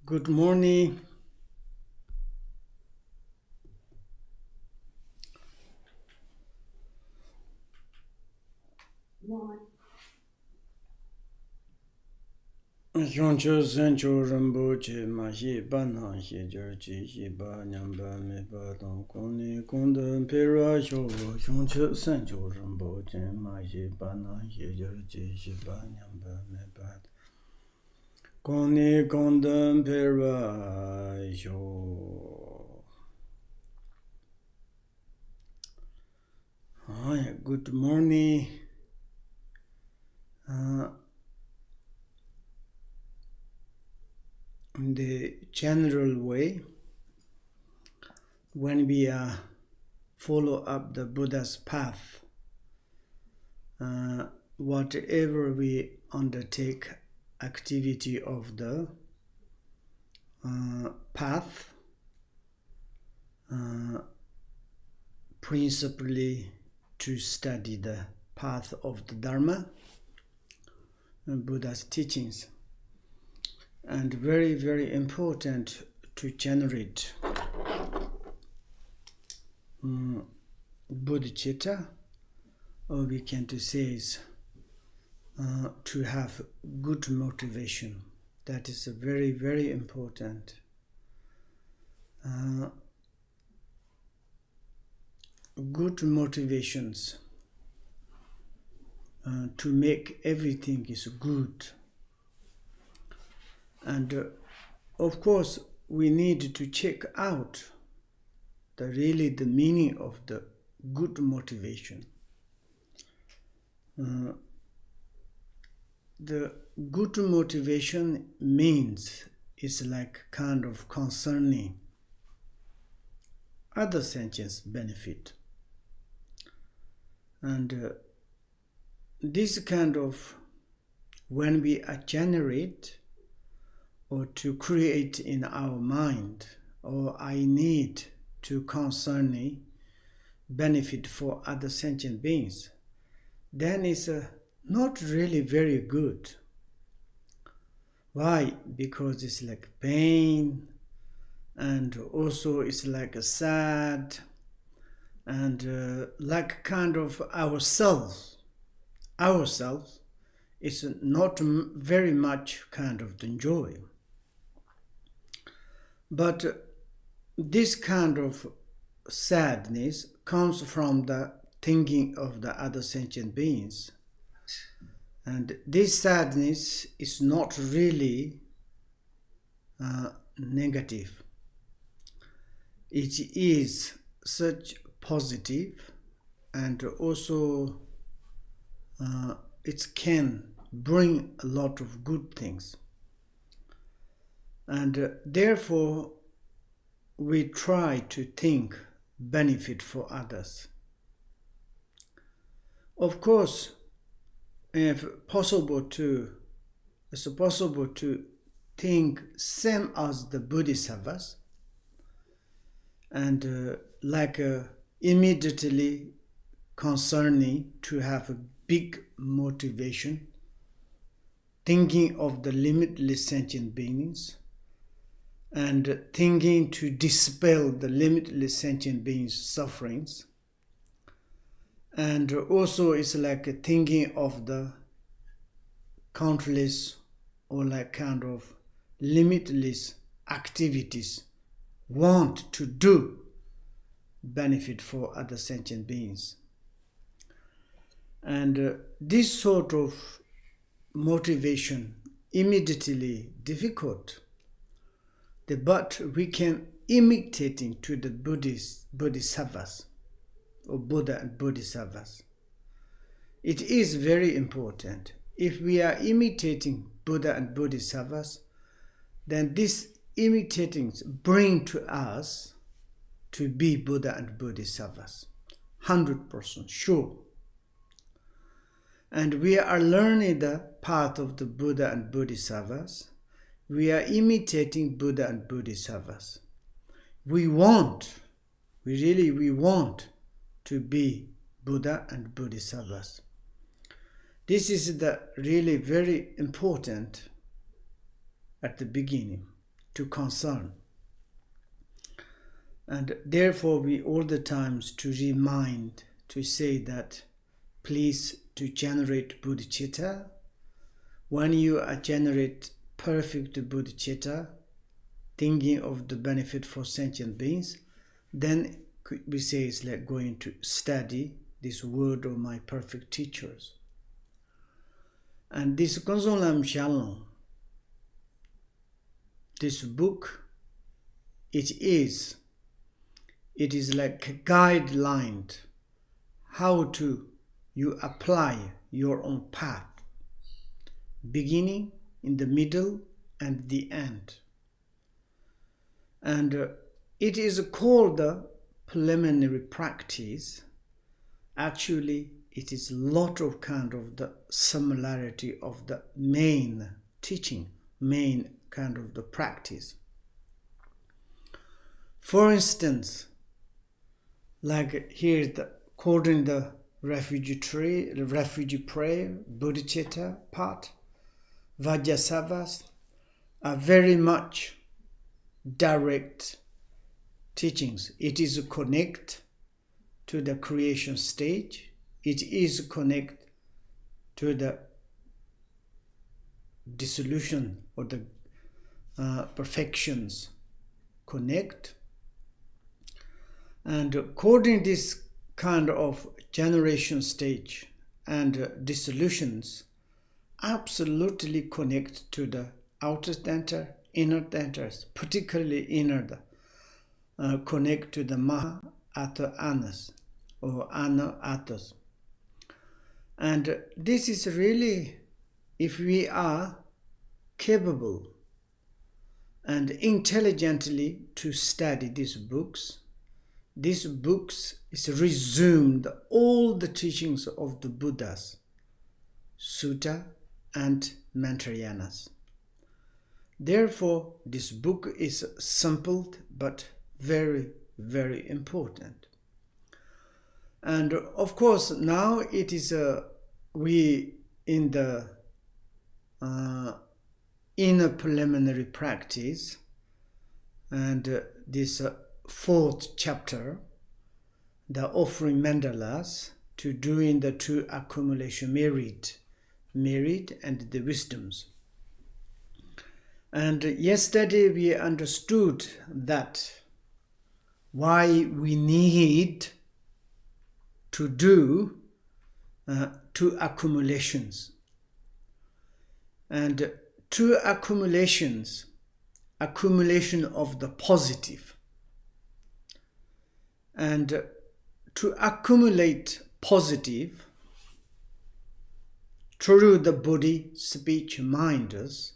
Good morning. Yoncho Zencho Rinpoche Ma Xi Ba Na Xi Jar Chi Xi Ba Nyam Ba Me Ba Dong Kong Ni Kong Den Pe Ra Xio Wo Yoncho Zencho Rinpoche Ma Xi Ba Na Xi Jar Chi Xi Ba Nyam Ba Me Ba Kong Ni Kong Den Pe Ra Xio. Hi, good morning. In the general way, when we follow up the Buddha's path, whatever we undertake activity of the path, principally to study the path of the Dharma and Buddha's teachings, and very, very important to generate bodhicitta, or we can to say is to have good motivation. That is very, very important. Good motivations to make everything is good. And of course, we need to check out the meaning of the good motivation. The good motivation means is like kind of concerning other sentience benefit. And this kind of, when we generate or to create in our mind, or I need to concerning benefit for other sentient beings, then it's not really very good. Why? Because it's like pain, and also it's like a sad, and like kind of ourselves is not very much kind of the joy. But this kind of sadness comes from the thinking of the other sentient beings. And this sadness is not really negative. It is such positive, and also it can bring a lot of good things. And therefore, we try to think benefit for others. Of course, if possible to think same as the Bodhisattvas, and immediately concerning to have a big motivation, thinking of the limitless sentient beings, and thinking to dispel the limitless sentient beings' sufferings. And also it's like thinking of the countless or like kind of limitless activities want to do benefit for other sentient beings. And this sort of motivation immediately difficult, but we can imitating to the bodhisattvas or Buddha and Bodhisattvas. It is very important. If we are imitating Buddha and Bodhisattvas, then these imitatings bring to us to be Buddha and Bodhisattvas. 100% sure. And we are learning the path of the Buddha and Bodhisattvas. We are imitating Buddha and Bodhisattvas. We want to be Buddha and Bodhisattvas. This is the really very important at the beginning. to concern. And therefore we all the times to remind, to say that please to generate bodhicitta. When you generate perfect bodhicitta, thinking of the benefit for sentient beings, then we say it's like going to study this word of my perfect teachers. And this Gonzon Lam Shalom, this book, it is like a guideline how to you apply your own path, beginning, in the middle, and the end. And it is called the preliminary practice. Actually, it is a lot of kind of the similarity of the main teaching, main kind of the practice. For instance, like here, according the refugee prayer, bodhicitta part, Vajrasavas are very much direct teachings. It is connect to the creation stage. It is connect to the dissolution or the perfections. Connect. And according to this kind of generation stage and dissolutions, absolutely connect to the outer center, inner centers, particularly inner, connect to the Maha Atha Anas or Ana Atas. And this is really, if we are capable and intelligently to study these books is resumed all the teachings of the Buddhas, Sutta and Mantrayanas. Therefore, this book is simple but very, very important. And of course, now it is we in the inner preliminary practice, and this fourth chapter, the offering mandalas, to doing the two accumulation merit and the wisdoms. And yesterday we understood that why we need to do two accumulations. And two accumulations, accumulation of the positive. And to accumulate positive through the body, speech, minds,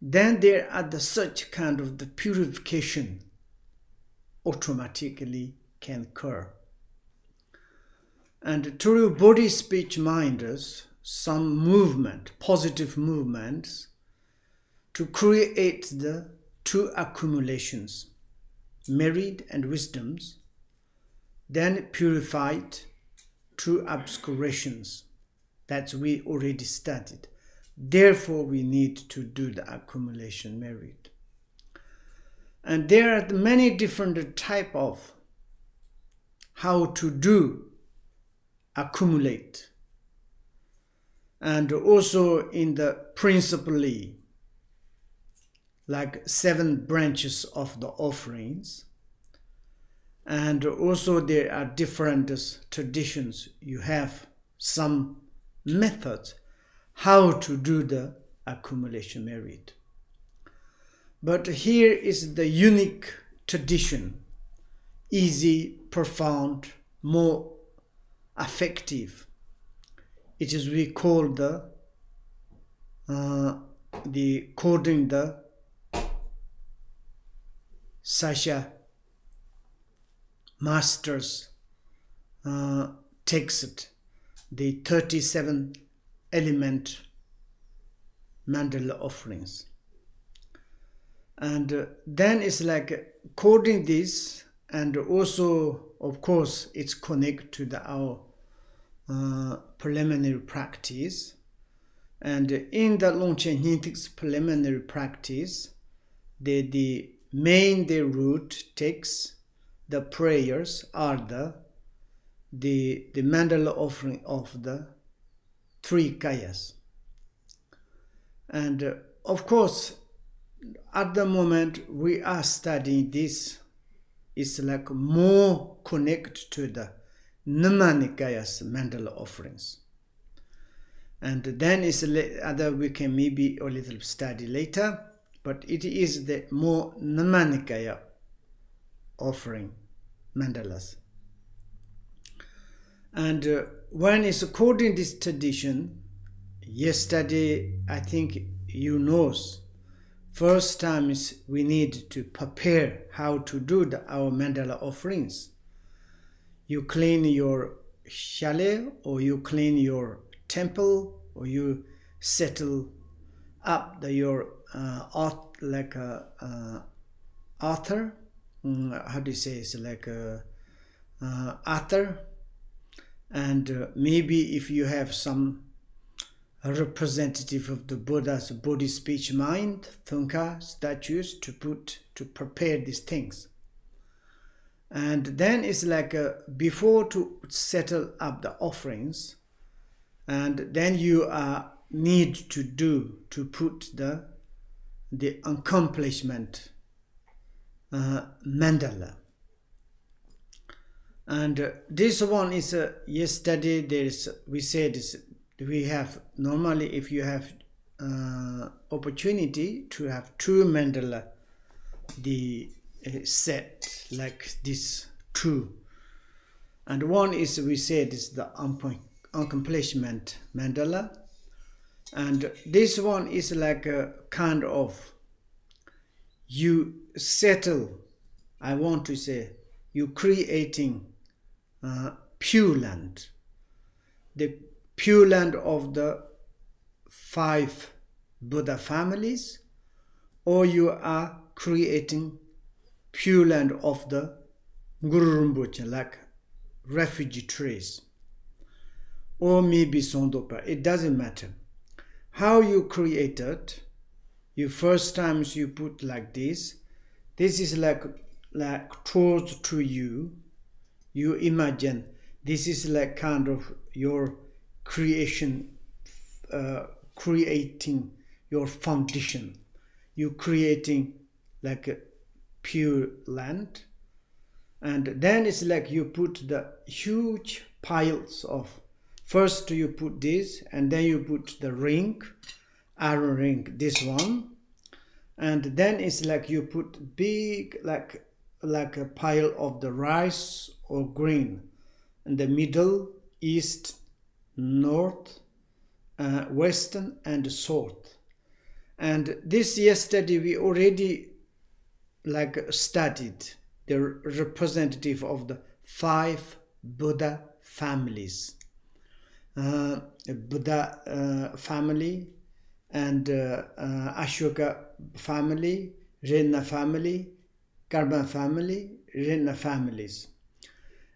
then there are the such kind of the purification automatically can occur. And through body, speech, minds, some movement, positive movements, to create the two accumulations, merit and wisdoms, then purified through obscurations. That's we already studied. Therefore, we need to do the accumulation merit. And there are many different type of how to do accumulate. And also in the principally, like 7 branches of the offerings. And also there are different traditions. You have some methods how to do the accumulation merit. But here is the unique tradition, easy, profound, more effective. It is we call the according the Sasha Masters text, the 37 element Mandala offerings. And then it's like coding this, and also of course it's connected to our preliminary practice. And in the Longchen Nyingtik's preliminary practice, the main root text, the prayers are the mandala offering of the three kayas. And of course, at the moment we are studying this, is like more connected to the Namanikayas mandala offerings. And then is other we can maybe a little study later, but it is the more Namanikaya offering mandalas. And when it's according to this tradition, yesterday I think you knows, first time is we need to prepare how to do our mandala offerings. You clean your chalet, or you clean your temple, or you settle up your like a author. How do you say? It's like a author. And maybe if you have some representative of the Buddha's body, speech, mind, thunka statues to prepare these things. And then it's like before to settle up the offerings, and then you need to put the accomplishment mandala. And this one is yesterday we said we have normally, if you have opportunity to have two mandala, the set like this two, and one is we said is the accomplishment mandala, and this one is like a kind of you settle, I want to say, you creating Pure Land, the Pure Land of the 5 Buddha families, or you are creating Pure Land of the Guru Rinpoche, like refugee trees, or maybe Sondopa. It doesn't matter. How you create it, you first times you put like this. This is like towards to you. You imagine this is like kind of your creation, creating your foundation. You creating like a pure land, and then it's like you put the huge piles of, first you put this, and then you put the ring, iron ring, this one, and then it's like you put big like a pile of the rice or grain in the middle, east, north, western, and south. And this yesterday we already like studied the representative of the 5 Buddha families, Buddha family, and Ashoka family, Rena family, Karma family, Rena families.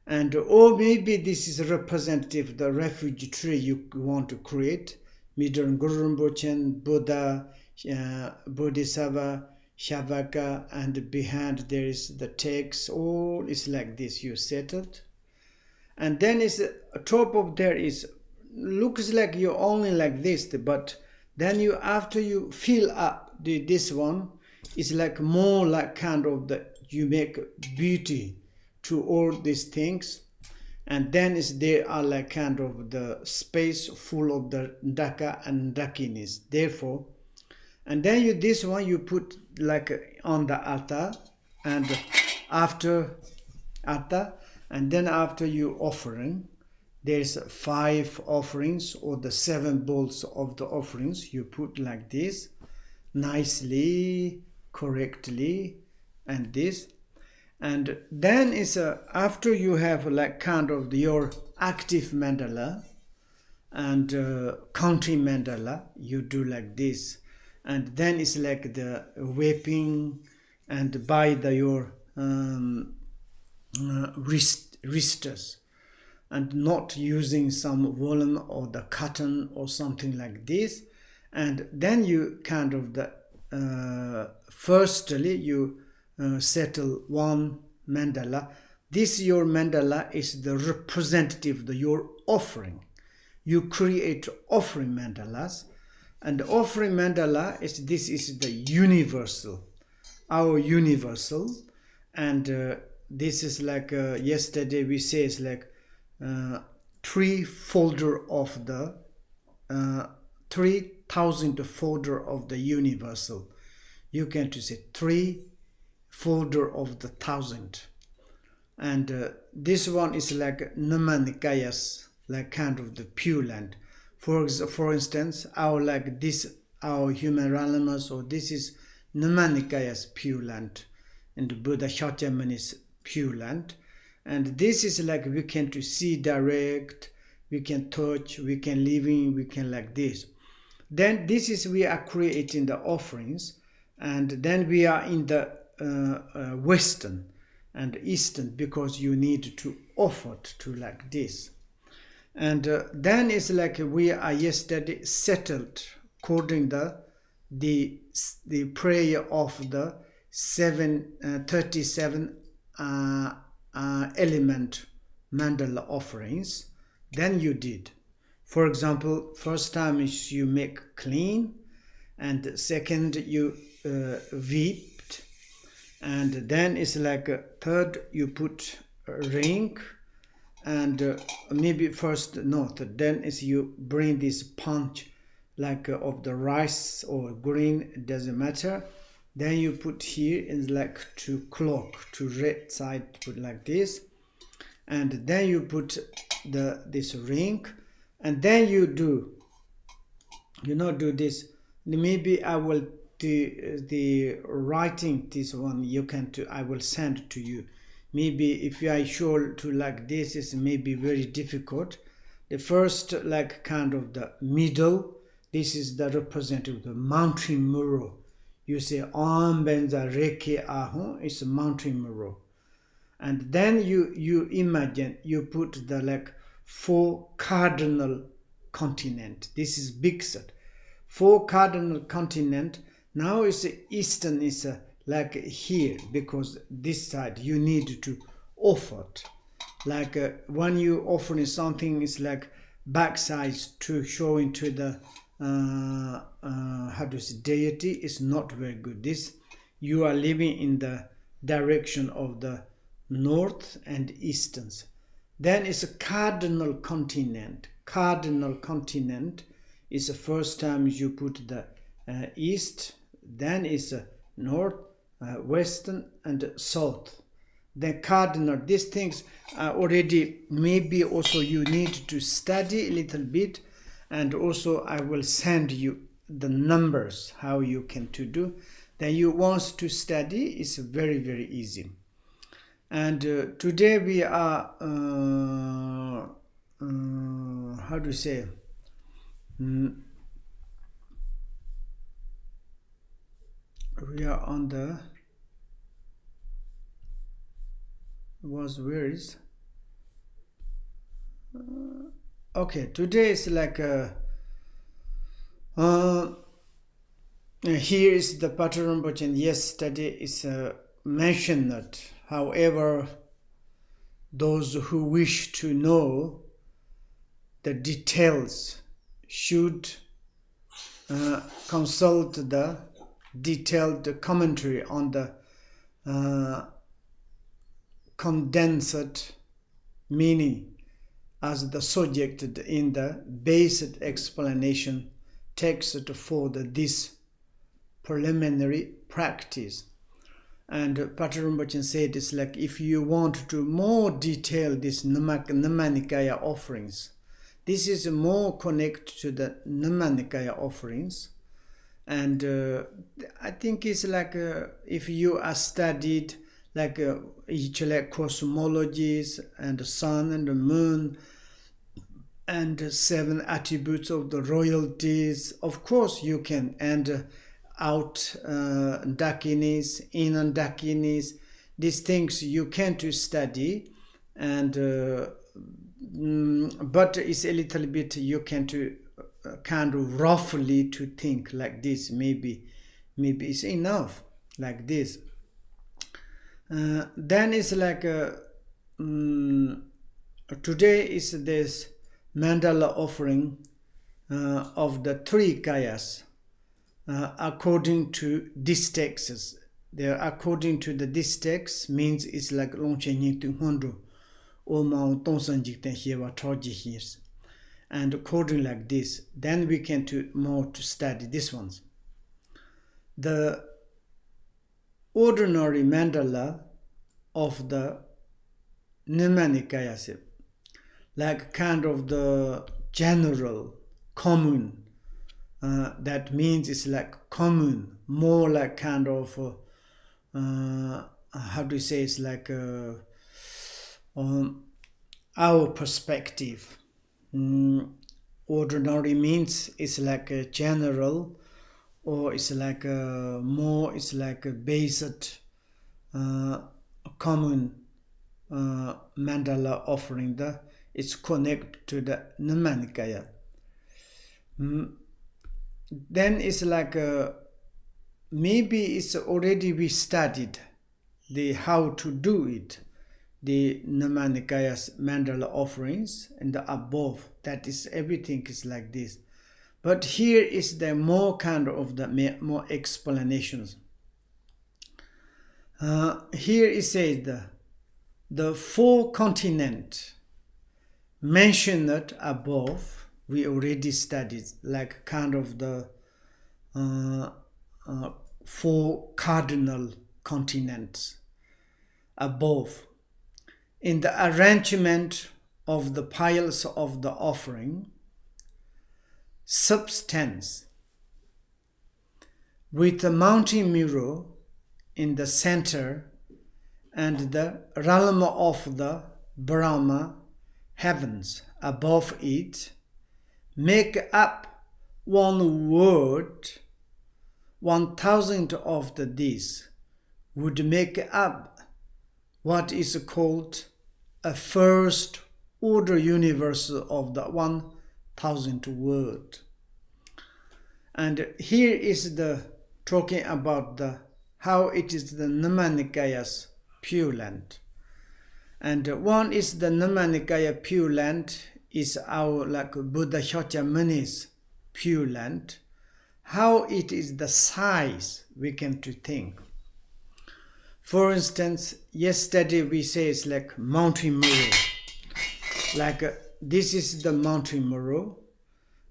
And or maybe this is representative, the refugee tree you want to create, Midran Guru Rinpoche, Buddha, Bodhisattva, Shavaka, and behind there is the text, all is like this, you settled. And then is top of there is, looks like you only like this, but then you, after you fill up this one, it's like more like kind of you make beauty to all these things. And then there are like kind of the space full of the Ndaka and Ndakinis. Therefore, and then this one you put like on the altar, and after altar, and then after you offering, there's 5 offerings, or the 7 bowls of the offerings you put like this, nicely, correctly, and this. And then it's after you have like kind of your active mandala and counting mandala, you do like this. And then it's like the whipping and by your wristers, and not using some woolen or the cotton or something like this. And then you kind of firstly you settle one mandala. This your mandala is the representative, your offering. You create offering mandalas, and offering mandala is this is the universal, our universal, and this is like yesterday we say it's like three folder of the 3,000 folder of the universal. You can to say three folder of the 1,000, and this one is like Namanikayas, like kind of the Pure Land. For instance, our like this, our human animals, or this is Namanikayas Pure Land, and Buddha Shakyamuni's Pure Land, and this is like we can to see direct, we can touch, we can live in, we can like this. Then this is we are creating the offerings, and then we are in the Western and Eastern, because you need to offer to like this. And then it's like we are yesterday settled according the prayer of the 37 element mandala offerings. Then you did, for example, first time is you make clean, and second you wept, and then it's like third you put a ring, and maybe first not, then is you bring this punch like of the rice or green, it doesn't matter, then you put here is like to clock to red side, put like this, and then you put this ring, and then you do this. Maybe I will do the writing, this one you can do, I will send to you. Maybe if you are sure to like this is maybe very difficult. The first like kind of the middle, this is the representative of the mountain mirror. You say Om Benza Reke Ahon, it's a mountain mirror. And then you imagine you put the like 4 cardinal continent. This is big set. 4 cardinal continent. Now it's Eastern is like here, because this side you need to offer it. Like when you offering something, it's like backside to show into the how to say deity is not very good. This you are living in the direction of the north and easterns. Then it's a cardinal continent. Cardinal continent is the first time you put the east, then it's north, western and south. The cardinal, these things are already, maybe also you need to study a little bit, and also I will send you the numbers how you can to do. Then you want to study, it's very very easy. And today we are how to say we are on the where is okay, today is like here is the Patrul Rinpoche, and yesterday is mentioned that however those who wish to know the details should consult the detailed commentary on the condensed meaning as the subject in the basic explanation text for this preliminary practice. And Patrul Rinpoche said it's like if you want to more detail this Namanikaya offerings, this is more connected to the Namanikaya offerings. And I think it's like if you are studied like each like cosmologies and the sun and the moon and 7 attributes of the royalties, of course you can, and out dakinis, in dakinis, these things you can to study, and but it's a little bit you can to kind of roughly to think like this, maybe maybe it's enough, like this. Then it's like today is this mandala offering of the three kayas according to these texts. They're according to this text means it's like longchen yin tu hondo or mao tongsan jik ten xiewa troji hears. And according like this, then we can to study these ones. The ordinary mandala of the Nirmanikayasip, like kind of the general, common, that means it's like common, more like kind of, how do you say, it's like our perspective. Ordinary means it's like a general, or it's like a more, it's like a basic, common mandala offering. It's connected to the Nirmanikaya. Then it's like maybe it's already we studied the how to do it, the Nirmanikaya's mandala offerings and the above. That is everything is like this. But here is the more kind of the more explanations. Here it says the four continents mentioned above, we already studied, like kind of the four cardinal continents above. In the arrangement of the piles of the offering, substance, with the mountain mirror in the center and the realm of the Brahma heavens above it, make up one word. 1,000 of these would make up what is called a first order universe of the 1,000 word. And here is the talking about the how it is the Nirmanikaya's Pure Land. And one is the Nirmanikaya Pure Land is our like Buddha Shakyamuni's Pure Land. How it is the size we can to think. For instance, yesterday we say it's like mountain mirror. Like this is the mountain mirror,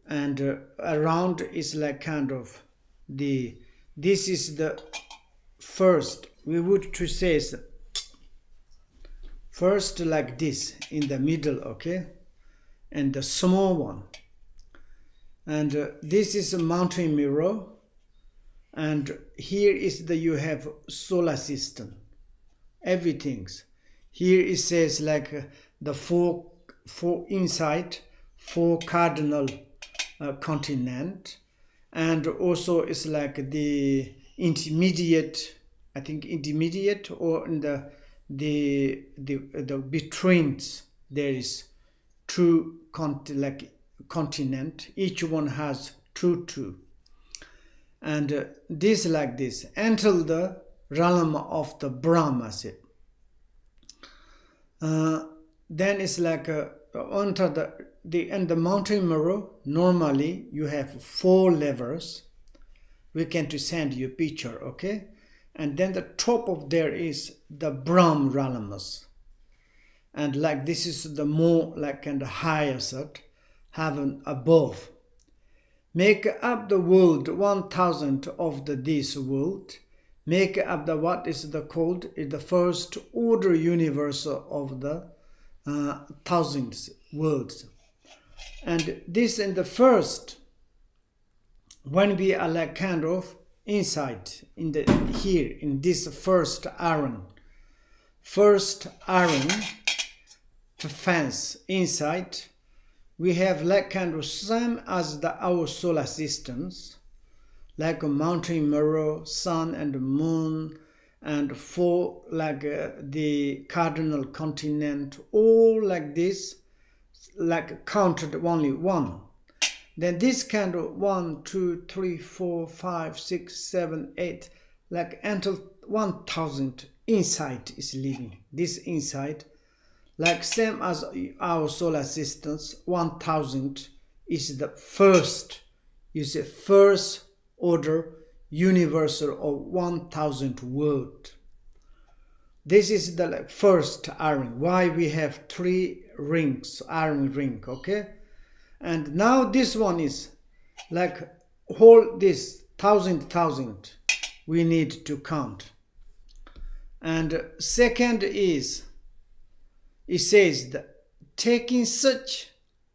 and around is like kind of this is the first. We would to say first like this in the middle, okay, and the small one. And this is a mountain mirror, and here is you have solar system, everything's. Here it says like the four inside, four cardinal continent, and also it's like the intermediate, I think intermediate, or in the betweens there is two continent, each one has two, and this like this until the realm of the Brahma. Then it's like enter the mountain mirror. Normally you have 4 levels. We can to send you a picture, okay? And then the top of there is the Brahm realms, and like this is the more like and higher set. Heaven above. Make up the world 1,000 of this world. Make up the what is the called is the first order universe of the 1,000 worlds. And this in the first, when we are like kind of inside in the here in this first iron fence inside. We have like kind of same as our solar systems, like a mountain mirror, sun and moon, and 4 like the cardinal continent, all like this, like counted only 1. Then this kind of 1, 2, 3, 4, 5, 6, 7, 8, like until 1000 inside is living. This inside, like same as our solar systems, 1000 is the first, you say first order universal of 1000 world. This is the like first iron. Why we have 3 rings, iron ring, okay? And now this one is like whole this 1000 we need to count. And second is, it says that taking such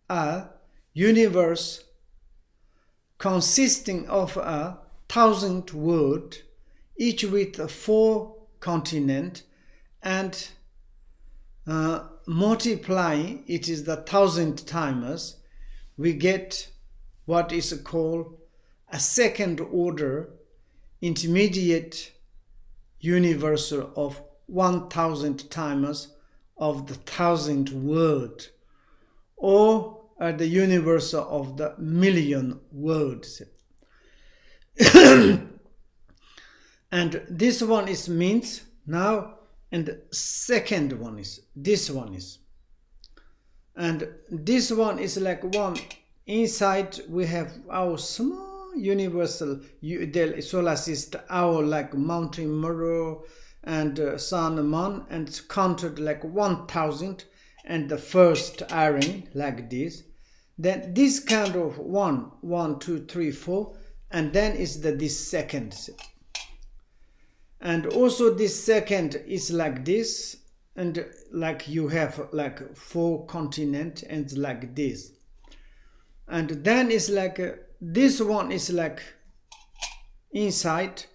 a universe consisting of 1000 world, each with 4 continent, and multiplying it is the 1000 timers, we get what is called a second order intermediate universal of 1000 timers of the 1000 world, or the universal of the million worlds. And this one is means now, and the second one is this one is, and this one is like one inside we have our small universal the solar system, our like mountain mirror and sun moon, and counted like 1000, and the first iron like this. Then this kind of 1, 1, 2, 3, 4, and then is this second. And also this second is like this, and like you have like 4 continent and like this. And then is like this one is like inside,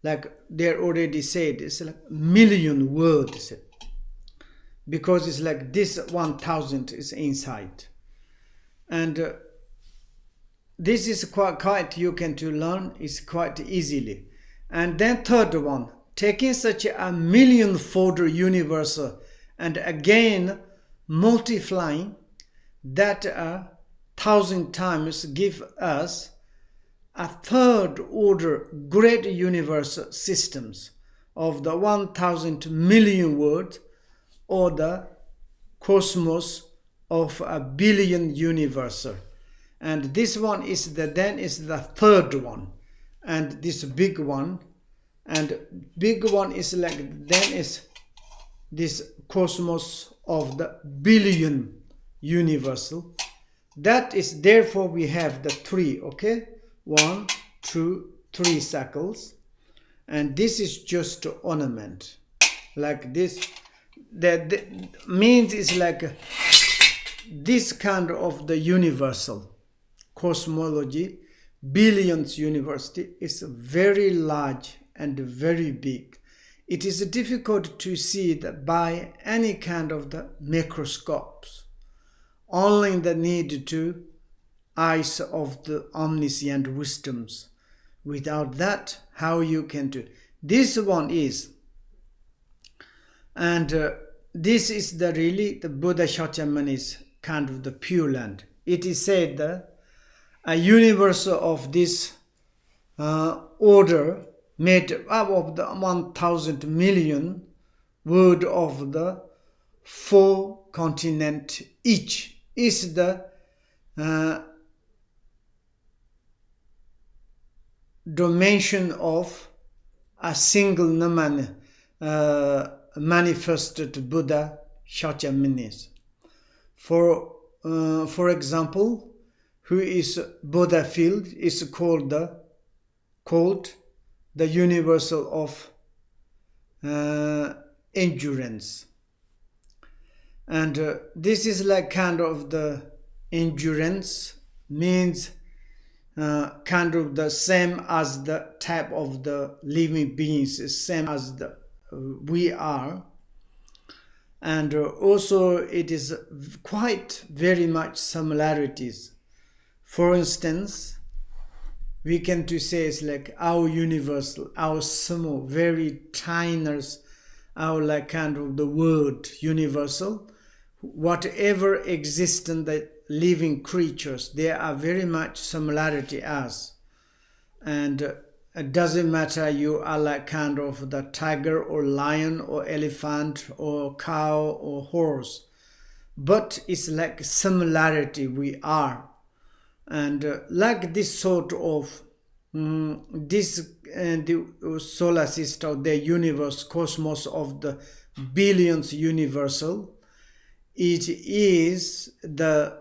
like they already said, it's like million words, because it's like this 1000 is inside. And this is quite you can to learn is quite easily. And then third one, taking such a million-fold universal and again multiplying that 1000 times give us a third order great universal systems of the 1000 million world, or the cosmos of a billion universal. And this one is the third one, and this big one, and big one is like then is this cosmos of the billion universal. That is, therefore we have the 3, okay, 1, 2, 3 circles, and this is just ornament like this. That means it's like this kind of the universal cosmology, billions university, is very large and very big. It is difficult to see that by any kind of the microscopes. Only the need to eyes of the omniscient wisdoms. Without that, how you can do? This one is, and this is the really the Buddha Shakyamuni's kind of the Pure Land. It is said that a universal of this order made up of the 1000 million word of the 4 continent each is the dimension of a single Naman manifested Buddha Shakyamunis. For example, who is Buddha field is called the universal of endurance. And this is like kind of the endurance means kind of the same as the type of the living beings, same as the we are. And also it is quite very much similarities. For instance, we can to say it's like our universal, our small, very tiny, our like kind of the word universal, whatever exists in the living creatures, there are very much similarity as. And it doesn't matter you are like kind of the tiger or lion or elephant or cow or horse, but it's like similarity we are. And like this sort of the solar system, the universe, cosmos of the billions universal, it is the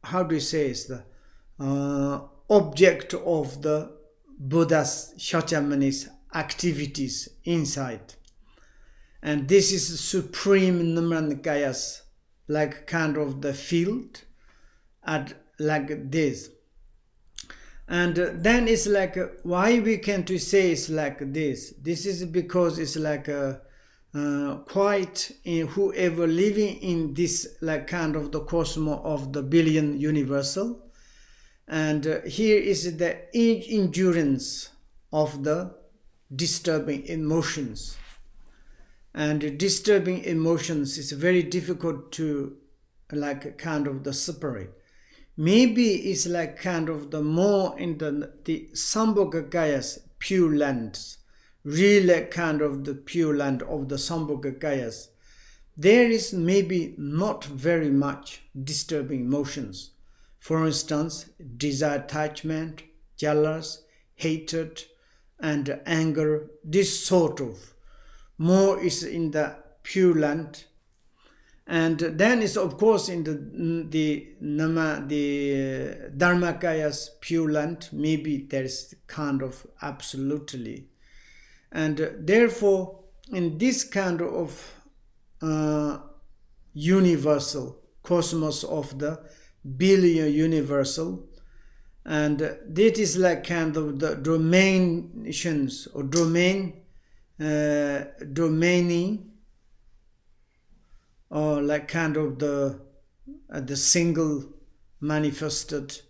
how do you say, is the object of the Buddha's Shakyamuni's activities inside. And this is supreme Nirmanakaya's like kind of the field at like this. And then it's like why we can to say it's like this. This is because it's like quite whoever living in this like kind of the cosmos of the billion universal. And here is the endurance of the disturbing emotions. And disturbing emotions is very difficult to like kind of the separate. Maybe it's like kind of the more in the Sambhogakaya's pure lands, really kind of the pure land of the Sambhogakayas. There is maybe not very much disturbing emotions. For instance, desire, attachment, jealous, hatred, and anger, this sort of more is in the pure land. And then is of course in the Dharmakaya's pure land, maybe there is kind of absolutely. And therefore, in this kind of universal cosmos of the billion universal, and that is like kind of the domains or domaining, or like kind of the single manifested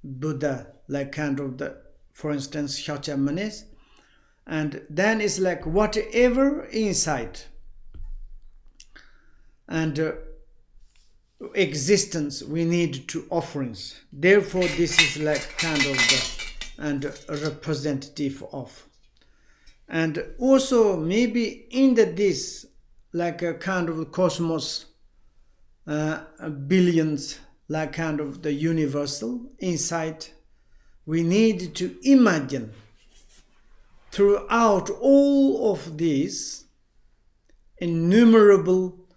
Buddha, like kind of the, for instance, Shakyamunis. And then it's like whatever inside and existence we need to offerings. Therefore, this is like kind of the and a representative of. And also maybe in this like a kind of cosmos, billions, like kind of the universal inside, we need to imagine throughout all of these innumerable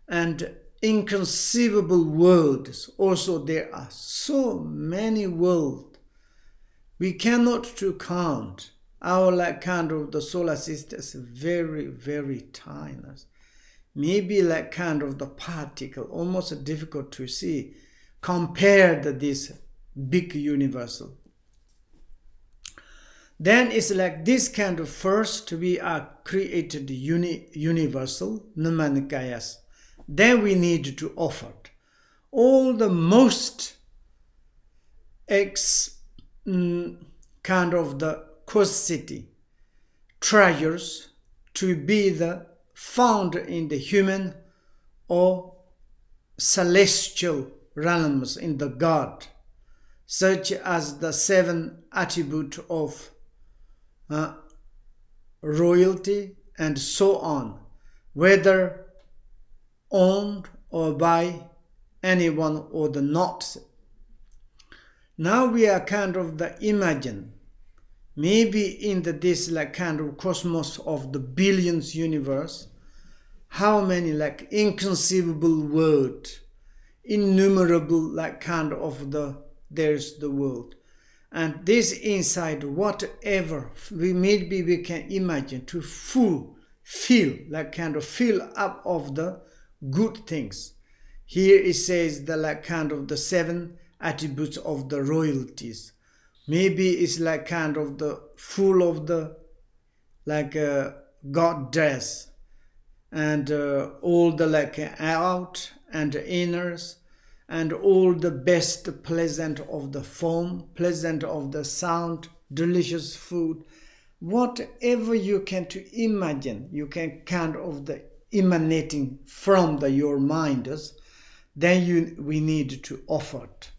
and inconceivable worlds. Also there are so many worlds we cannot to count. Our like kind of the solar system is very, very tiny. Maybe like kind of the particle, almost difficult to see compared to this big universal. Then it's like this kind of first we are created universal, Nirmanakayas. Then we need to offer all the most kind of the causality treasures to be the found in the human or celestial realms in the God, such as the 7 attributes of royalty and so on, whether owned or by anyone or the not. Now we are kind of the imagine, maybe in this like kind of cosmos of the billions universe, how many like inconceivable world, innumerable like kind of there's the world. And this inside whatever we can imagine to feel like kind of fill up of the good things. Here it says the like kind of the 7 attributes of the royalties. Maybe it's like kind of the full of the like God dress and all the like out and inners and all the best pleasant of the form, pleasant of the sound, delicious food, whatever you can to imagine, you can kind of the emanating from your mind, then we need to offer it.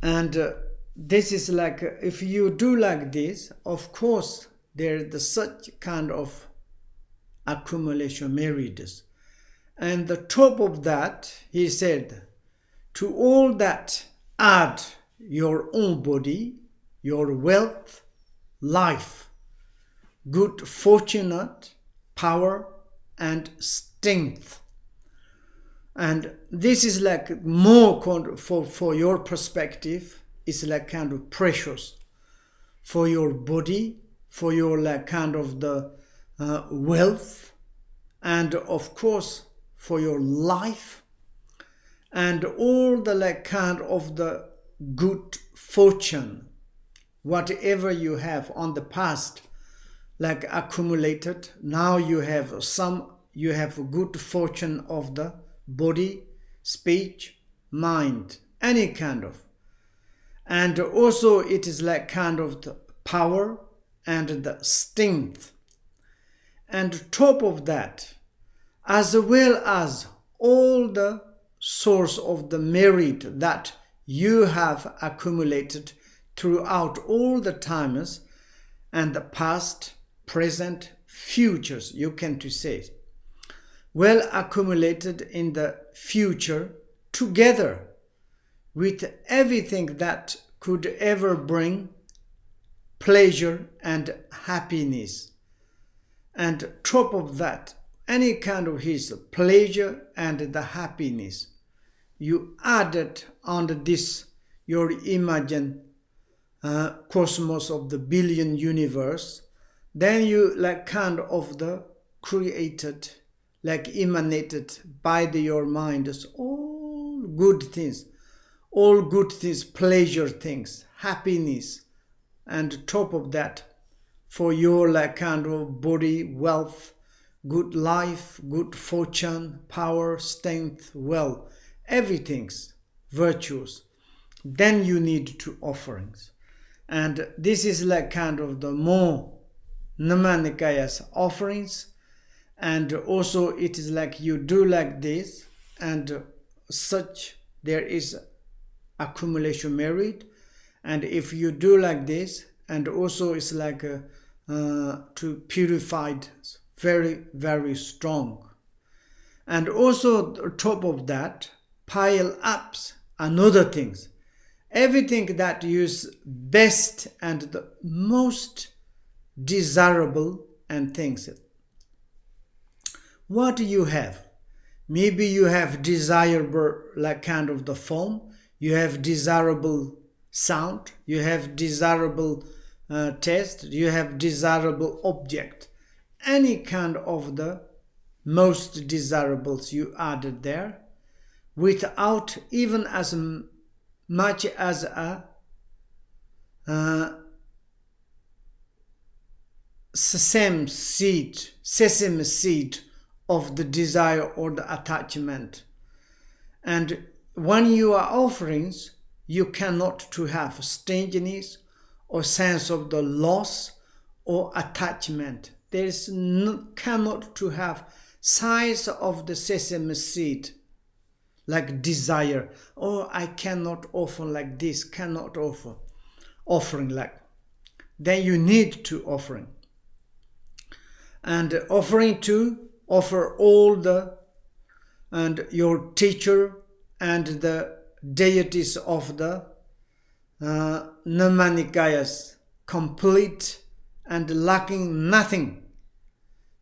And this is like, if you do like this, of course, there is such kind of accumulation merits. And the top of that, he said, to all that add your own body, your wealth, life, good fortune, power, and strength. And this is like more for your perspective, it's like kind of precious for your body, for your like kind of the wealth, and of course for your life, and all the like kind of the good fortune, whatever you have on the past, like accumulated, now you have good fortune of the body, speech, mind, any kind of. And also it is like kind of the power and the strength. And top of that, as well as all the source of the merit that you have accumulated throughout all the times and the past, present, futures, you can to say, well accumulated in the future, together with everything that could ever bring pleasure and happiness. And top of that, any kind of his pleasure and the happiness, you added under this your imagine cosmos of the billion universe, then you like kind of the created, like emanated by your mind as all good things, pleasure things, happiness, and top of that, for your like kind of body, wealth, good life, good fortune, power, strength, well, everything's virtues, then you need to offerings. And this is like kind of the more Namanikayas offerings. And also it is like you do like this, and such there is accumulation merit. And if you do like this, and also it's like to purified, very, very strong. And also top of that, pile ups another things. Everything that is best and the most desirable and things. What do you have? Maybe you have desirable like kind of the form, you have desirable sound, you have desirable taste, you have desirable object. Any kind of the most desirables you added there, without even as much as a sesame seed of the desire or the attachment. And when you are offerings, you cannot to have stinginess or sense of the loss or attachment. There is cannot to have size of the sesame seed, like desire. Oh, I cannot offer like this, cannot offer. Offering like. Then you need to offering. And offering to offer all the, and your teacher and the deities of the Namanikayas, complete and lacking nothing.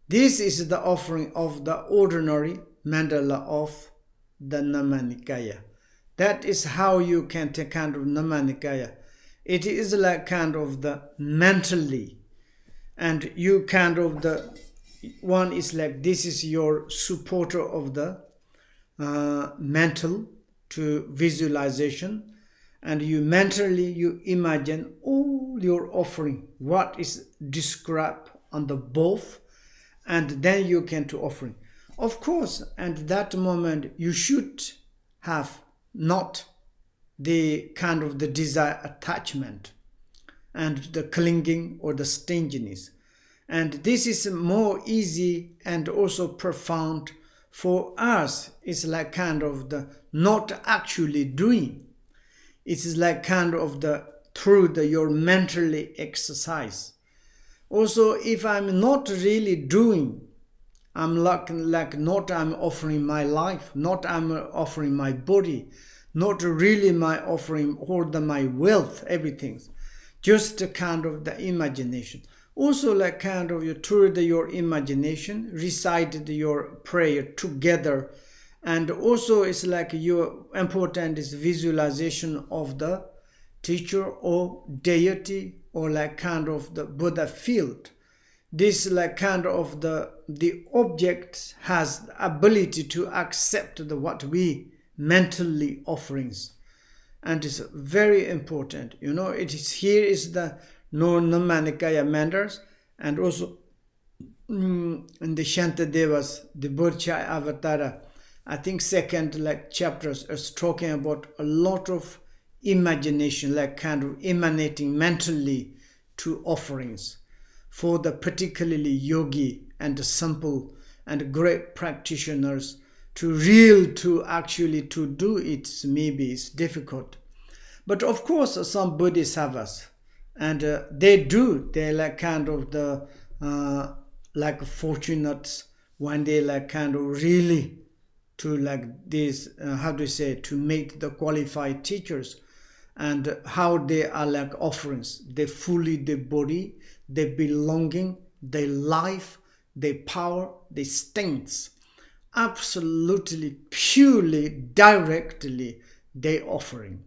This is the offering of the ordinary mandala of the Namanikaya. That is how you can take kind of Namanikaya. It is like kind of the mentally, and you kind of the one is like this is your supporter of the mental to visualization, and you mentally you imagine all your offering, what is described on the both, and then you can to offering. Of course, at that moment you should have not the kind of the desire attachment and the clinging or the stinginess. And this is more easy and also profound for us. It's like kind of the not actually doing. It is like kind of the through your mentally exercise. Also, if I'm not really doing, I'm like not I'm offering my life, not I'm offering my body, not really my offering all my wealth, everything. Just a kind of the imagination. Also like kind of you through your imagination, recite your prayer together. And also it's like your important is visualization of the teacher or deity or like kind of the Buddha field. This like kind of the object has the ability to accept the what we mentally offerings, and it's very important. It is here is the no-Namanikaya mantras, and also in the Shantadevas, the Burcha Avatara, I think second like chapters is talking about a lot of imagination, like kind of emanating mentally to offerings for the particularly yogi and the simple and great practitioners to actually to do it. Maybe it's difficult, but of course some bodhisattvas, and they're like kind of the like fortunate when they like kind of really to like this how do you say, to meet the qualified teachers, and how they are like offerings. They fully their body, their belonging, their life, their power, their strengths, absolutely purely directly they offering.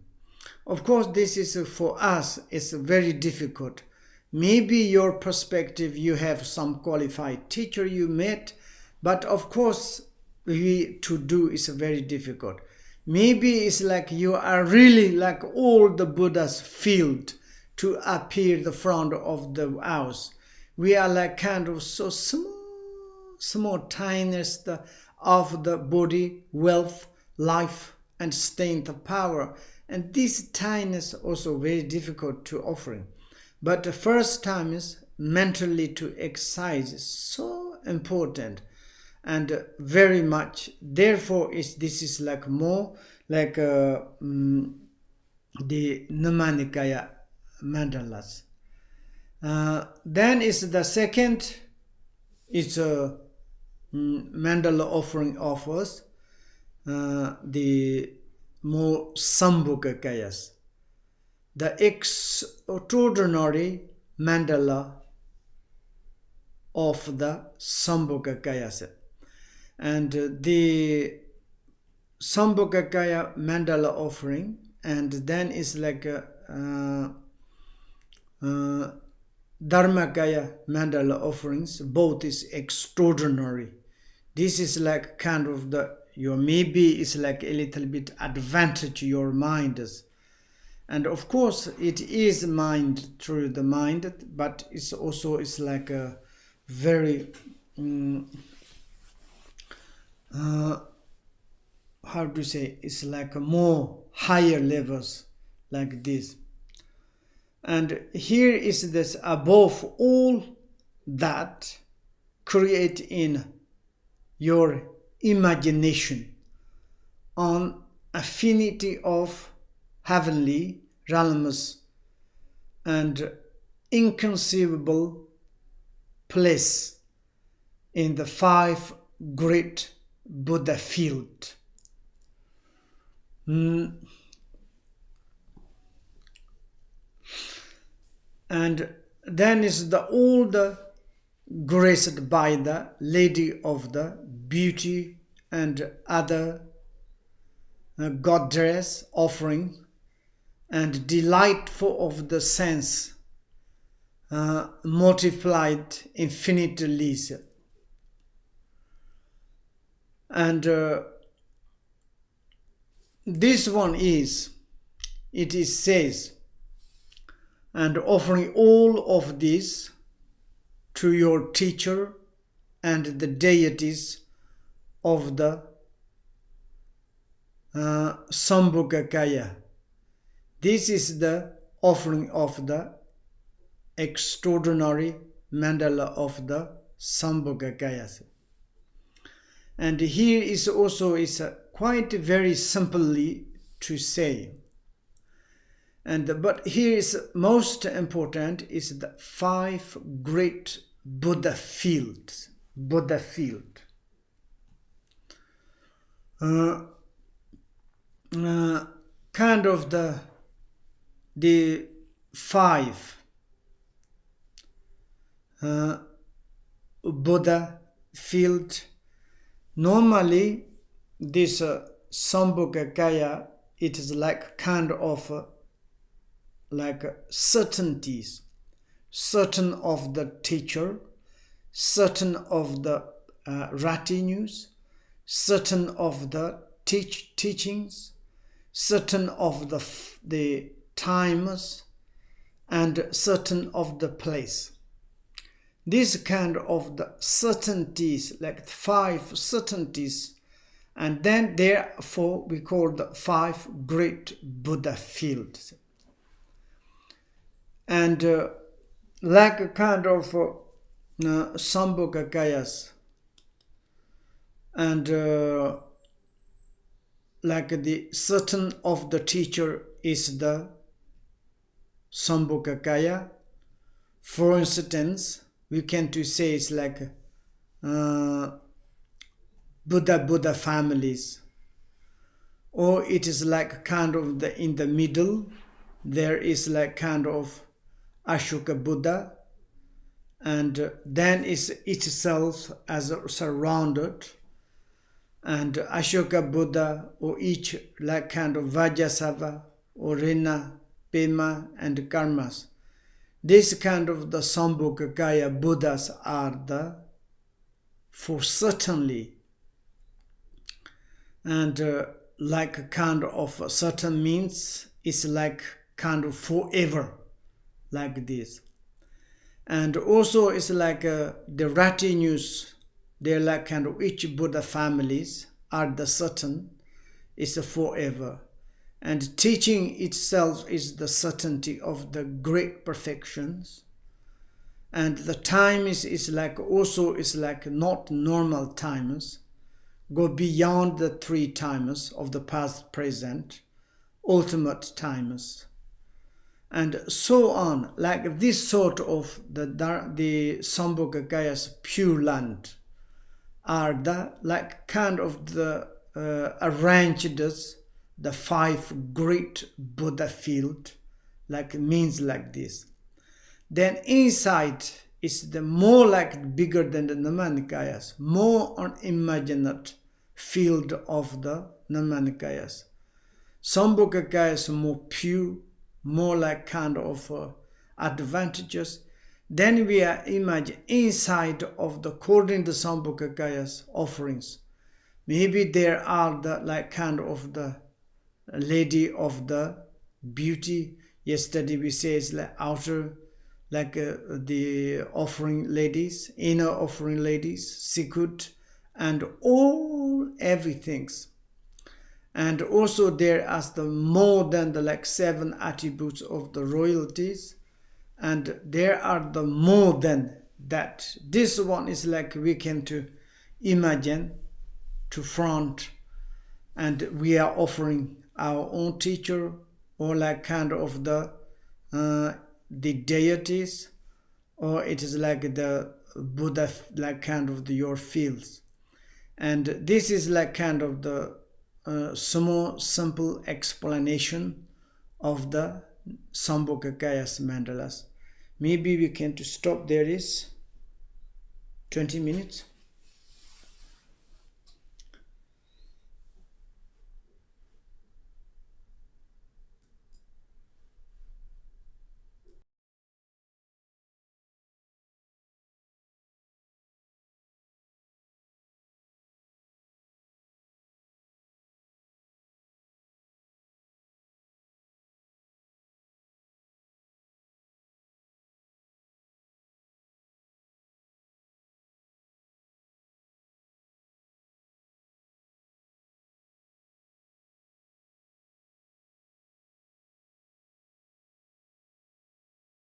Of course this is for us it's very difficult. Maybe your perspective, you have some qualified teacher you met, but of course we to do is very difficult. Maybe it's like you are really like all the Buddha's field to appear the front of the house. We are like kind of so small tiniest of the body, wealth, life, and strength of power. And this tiness also very difficult to offering. But the first time is mentally to exercise is so important and very much. Therefore, this is like more like the Namanikaya mandalas. Then is the second. It's a mandala offering offers the more Sambhogakayas, the extraordinary mandala of the Sambhogakayas. And the Sambhogakaya mandala offering, and then is like a Dharmakaya mandala offerings, both is extraordinary. This is like kind of the your maybe is like a little bit advantage your mind is. And of course it is mind through the mind, but it's also it's like a very how to say, it's like a more higher levels like this. And here is this above all that create in your imagination on affinity of heavenly realms and inconceivable place in the five great Buddha field. And then is the all the graced by the Lady of the Beauty and other goddess offering, and delightful of the sense multiplied infinitely. And this one is, it is says, and offering all of this to your teacher and the deities of the Sambhogakaya. This is the offering of the extraordinary mandala of the Sambhogakayas. And here is also quite very simply to say. But here is most important is the 5 great Buddha fields. Buddha field. Kind of the 5 Buddha field. Normally, this Sambhogakaya, it is like kind of like certainties, certain of the teacher, certain of the retinues, certain of the teachings, certain of the times, and certain of the place. This kind of the certainties, like 5 certainties, and then therefore we call the 5 great Buddha fields. And like a kind of Sambhogakayas, and like the certain of the teacher is the Sambhogakaya. For instance, we can to say it's like Buddha families, or it is like kind of in the middle there is like kind of Ashoka Buddha, and then is itself as surrounded, and Ashoka Buddha, or each like kind of Vajrasattva or Rina, Pema, and Karmas. This kind of the Sambhogakaya Buddhas are the for certainly, and like kind of certain means is like kind of forever, like this. And also it's like the retinues, they're like kind of each Buddha families are the certain, is forever. And teaching itself is the certainty of the great perfections. And the time is like also is like not normal times, go beyond the 3 times of the past, present, ultimate times, and so on. Like this sort of the Sambhogakaya's pure land are the like kind of the arranged the 5 great Buddha field, like means like this. Then inside is the more like bigger than the Namanikayas, more unimaginate field of the Namanikayas. Sambhogakaya is more pure, more like kind of advantages. Then we are imagine inside of the according to Sambhogakaya's offerings. Maybe there are the like kind of the lady of the beauty. Yesterday we say it's like outer, like the offering ladies, inner offering ladies, Sikut, and all everythings. And also there are the more than the like 7 attributes of the royalties, and there are the more than that. This one is like we can to imagine to front, and we are offering our own teacher, or like kind of the deities, or it is like the Buddha, like kind of your fields. And this is like kind of the small simple explanation of the Sambhogakaya's mandalas. Maybe we can to stop there is 20 minutes.